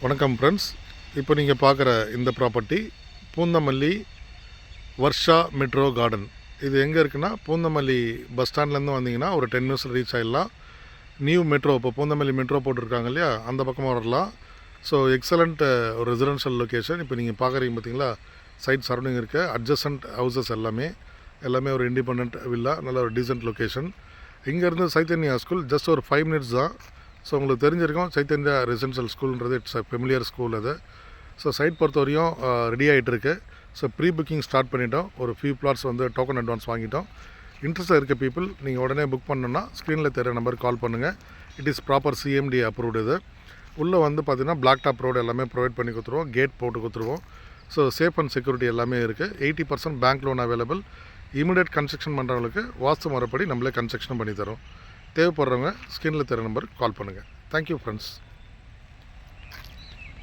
வணக்கம் ஃப்ரெண்ட்ஸ். இப்போ நீங்கள் பார்க்குற இந்த property Poonamallee Varsha metro garden. இது எங்கே இருக்குன்னா, பூந்தமல்லி பஸ் ஸ்டாண்ட்லேருந்து வந்தீங்கன்னா ஒரு 10 மினிட்ஸில் ரீச் ஆகிடலாம். நியூ மெட்ரோ, இப்போ பூந்தமல்லி மெட்ரோ போட்டிருக்காங்க இல்லையா, அந்த பக்கமாக வரலாம். ஸோ எக்ஸலண்ட் ஒரு ரெசிடென்ஷியல் லொக்கேஷன். இப்போ நீங்கள் பார்க்குறீங்க பார்த்தீங்களா, சைட் சரௌண்டிங் இருக்க அட்ஜசன்ட் ஹவுசஸ் எல்லாமே ஒரு இண்டிபெண்ட் வில்லா, நல்ல ஒரு டீசென்ட் லொக்கேஷன். இங்கேருந்து சைத்தன்யா ஸ்கூல் ஜஸ்ட் ஒரு 5 மினிட்ஸ் தான். ஸோ உங்களுக்கு தெரிஞ்சிருக்கும், சைத்தன்யா ரெசிடென்ஷியல் ஸ்கூல்ன்றது இட்ஸ் அ ஃபெமிலியர் ஸ்கூல் அது. ஸோ சைட் பொறுத்த வரையும் ரெடி ஆகிட்டு இருக்கு. ஸோ ப்ரீ புக்கிங் ஸ்டார்ட் பண்ணிட்டோம். ஒரு ஃபியூ பிளாட்ஸ் டோக்கன் அட்வான்ஸ் வாங்கிட்டோம். இன்ட்ரெஸ்ட்டாக இருக்க பீப்புள் நீங்கள் உடனே புக் பண்ணணுன்னா ஸ்க்ரீனில் தெரிய நம்பருக்கு கால் பண்ணுங்கள். It is proper CMD approved. இது உள்ளே பார்த்தீங்கன்னா பிளாக் டாப் ரோடு எல்லாமே ப்ரொவைட் பண்ணி கொடுத்துருவோம். கேட் போட்டு கொடுத்துருவோம். ஸோ சேஃப் அண்ட் செக்யூரிட்டி எல்லாமே இருக்குது. 80% bank loan available. Immediate construction பண்ணுறவங்களுக்கு வாஸ்து முறைப்படி நம்மளே கன்ஸ்ட்ரக்ஷன் பண்ணி தரோம். தேவைப்படுறவங்க ஸ்க்ரீனில் தெரிய நம்பருக்கு கால் பண்ணுங்கள். Thank you friends.